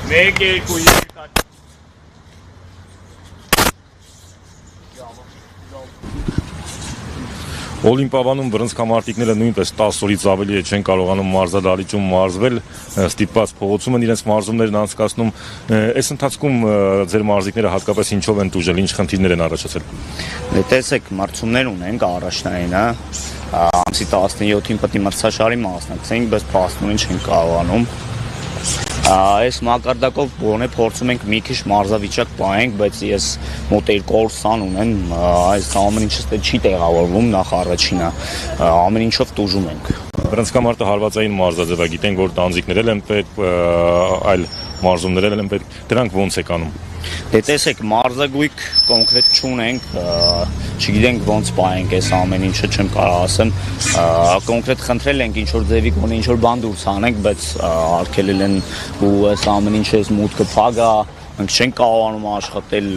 Մեկ, երկու, երկու Օլիմպիադանում բռնցքամարտիկները նույնպես 10 օրից ավելի չեն կարողանում մարզադահլիճում մարզվել, ստիպված փողոցում են իրենց մարզումներն անցկացնում։ Այս ընթացքում ձեր մարզիկները հատկապես ինչով են տուժել, ինչ խնդիրներ են առաջացել։ Տեսեք, մրցումներ ունենք առաջնային, ամսի 17-ին պետք է մրցաշարի մասնակցենք, բայց փաստորեն չենք կարողանում։ Այս մակարդակով գոնե փորձում ենք մի քիչ մարզավիճակ պահենք, բայց ես մոտ 200 սան ունեմ, այս ամեն ինչը չի տեղավորվում, նախ առաջինը, ամեն ինչով տուժում ենք։ Բռնցքամարտը հարվածային մարզաձև է, գիտենք, որ տանձիկներ են պետք, այլ մարզումներ են պետք, դրանք ոնց եք անում։ Դե տեսեք, մարզագույք կոնկրետ չունենք, չգիտենք ոնց պահենք այս ամեն ինչը, չեմ կարող ասեմ, կոնկրետ խնդրել ենք ինչ-որ ձևի գոնե ինչ-որ բան դուրս անենք, բայց արգելել են ու այս ամեն ինչը այս մուտքը փակ է, մենք չենք կարողանում աշխատել,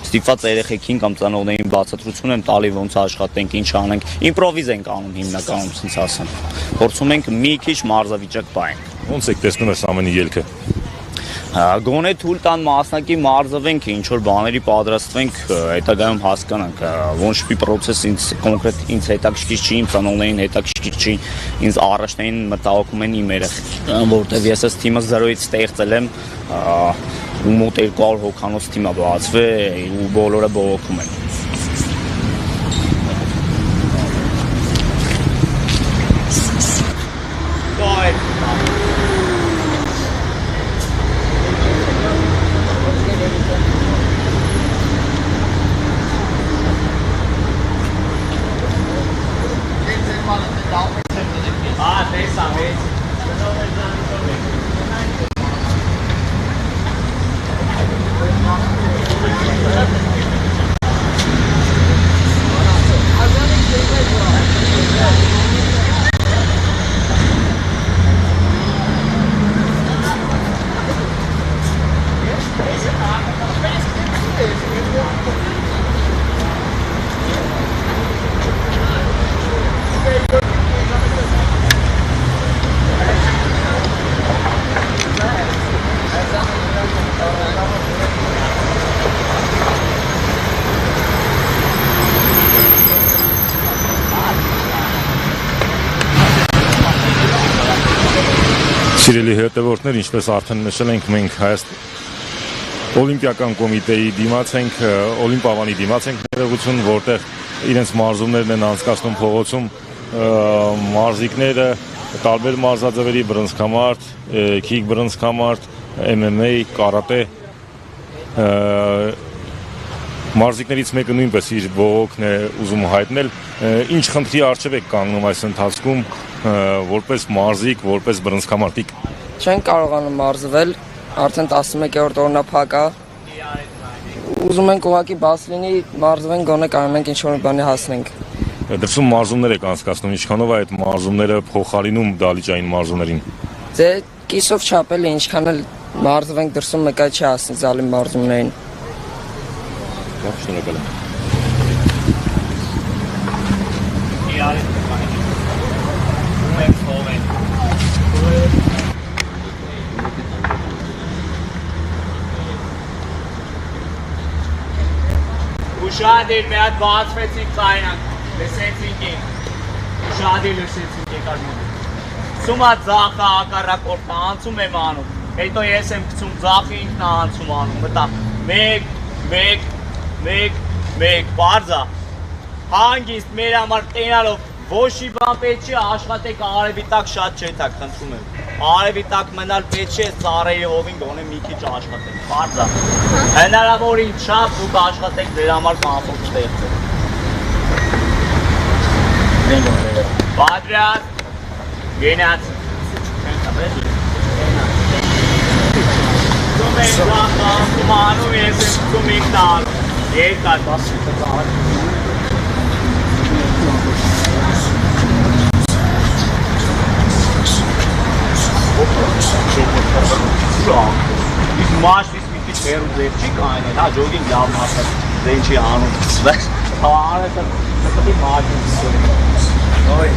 ստիպված երեխեքին կամ ծանոթներին բացատրություն եմ տալի ոնց աշխատենք, ինչ անենք, իմպրովիզ ենք անում հիմնականում, ասենց ասեմ, փորձում ենք մի քիչ մարզավիճակ պահենք։ Ոնց եք տեսնում այս ամենի ելքը։ Գոնե թույլ տան մասնակի մարզվենք, ինչ-որ բաների պատրաստվենք, հետագայում հասկանանք, ոչ մի պրոցես ինձ կոնկրետ ինձ հետաքրքիր չի, իմ ծանոթներին հետաքրքիր չի, ինձ առաջնային մտահոգում են իմ երեխեքները, որտեվ ես այս թիմը 0-ից ստեղծել եմ, ու մոտ 200 հոգանոց թիմ է բացվել ու բոլորը բողոքում են։ Սիրելի հետևորդներ, ինչպես արդեն նշել ենք, մենք Օլիմպիական կոմիտեի դիմաց ենք, Օլիմպիավանի դիմաց ենք ներողություն, որտեղ իրենց մարզումներն են անցկացնում փողոցում, մարզիկները տարբեր մարզաձևերի բռնցքամարտ, քիք բռնցքամարտ, MMA, կարատե, մարզիկներից մեկը նույնպես իր բողոքն է ուզում հայտնել, ինչ խնդրի առջև եք կանգնում այս ընթացքում, որպես մարզիկ, որպես բռնցքամարտիկ։ Չենք կարողանում մարզվել, արդեն 11-րդ օրն է փակ է։ Ուզում ենք ուղղակի բաց լինի, մարզվենք, գոնե կարող ենք ինչ-որ բանի հասնենք։ Դրսում մարզումներ եք անցկացնում, ինչքանով է այդ մարզումները փոխարինում դահլիճային մարզումներին։ Դե կիսով չափել է, ինչքան էլ մարզվենք դրսում մեկը չի հասնի զալի մարզումներին։ Շնորհակալ եմ։ Ուշադիր մի հատ բացվեցինք ծայրանք, լսեցինք ենք, ուշադիր լսեցինք եք արմին։ Սումա ձախը ակարակորդը անցում եմ անում, հետո ես եմ կցում ձախը ինքն անցում անում, մտա մեկ, պարզա, հանգիստ մեր համար տենալով, ոչ մի բան պետք չի, աշխատեք արևի տակ շատ չետակ, խնդրում եմ, արևի տակ մնալ պետք չի, ծառերի հովին գոնե մի քիչ աշխատեք, պարզա, հնարավորին չափ դուք աշխատեք ձեր համար կամփորձ ստեղծեք։ Պատրաստ, գնաց։ Դու մեկ բախ, անում ես եմ դու մեկ տալ, երկար բասիտ ծառ։ Իսկ մաշվից մի քիչ հեռու ձև չի կանել, հա ջոգինգ լավ մասած, դե ինչի անում, բայց արեցը պետք է մաշվից։ Ոյ։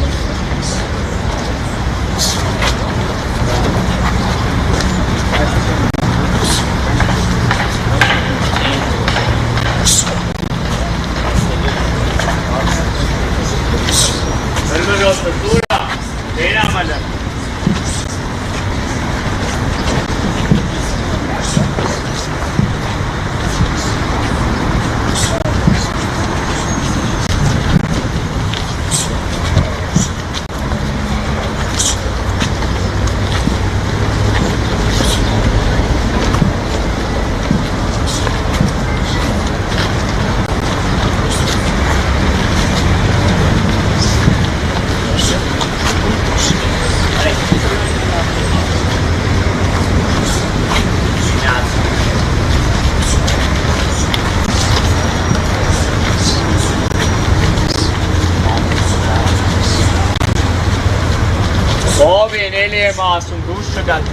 եմ ասում, դուրս չգալ։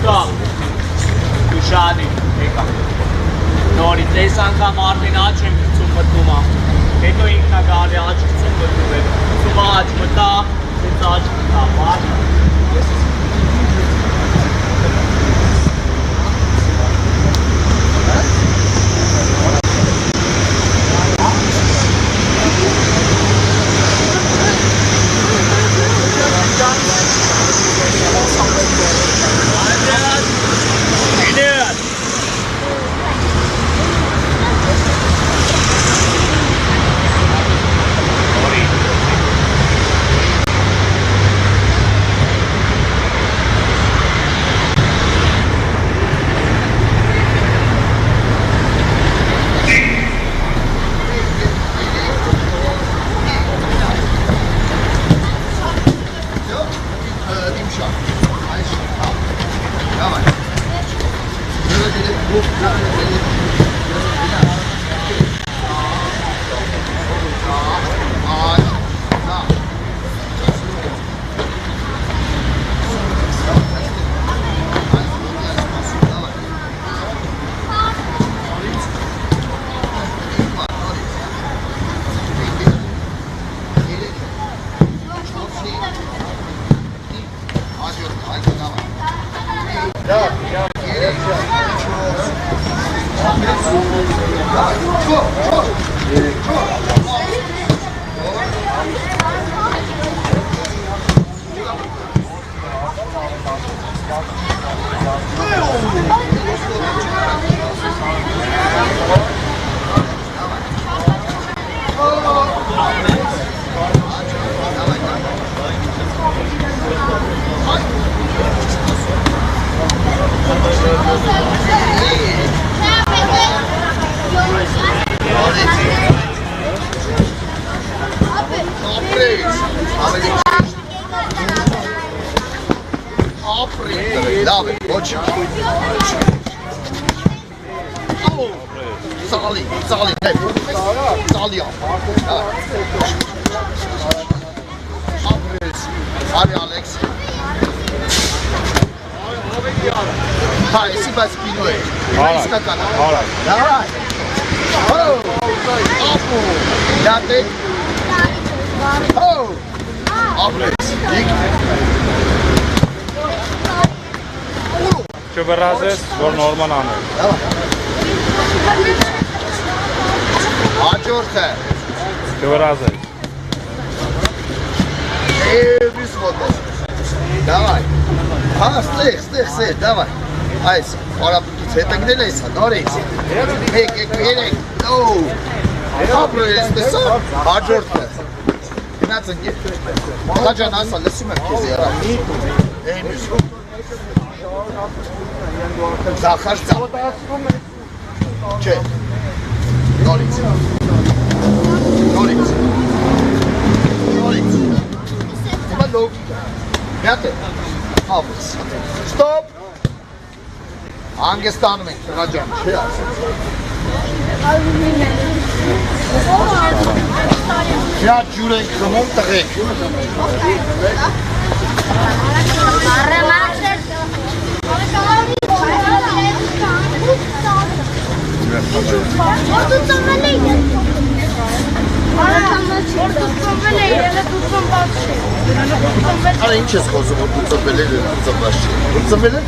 Կա։ Դու շատ եկա։ Նորից այս անգամ Արմեն աչ եմ գցում մտնում ա։ Հետո ինքնա գալի աչ գցում մտնում է։ Գցում աչ մտա, դից աչ մտա, բար։ Չվրազես, որ նորմալ անել։ Հաջորդ է։ Չվրազես։ Էվիս մոտես։ Դավայ։ Հա, ստեղ, դավայ։ Այս, արապուտից հետագնել ես, նորից։ Մեկ, երեք, նո։ Ապրես, տեսա, հաջորդ է։ Գնաց ընկեր։ Հաջան ասա, լսում եմ քեզ երավ։ Էմիս մոտ։ Զախար ծավ։ Չէ։ Նորից։ Հիմա լով։ Միատ է։ Ավս։ Ստոպ։ Հանգստանում ենք, հաջան, չէ ասած։ Շատ ջուր ենք խմում տղեք։ Արա ինչ ես խոսում, որ դու ծնվել ես, դու ծնված չի։ Դու ծնվել ես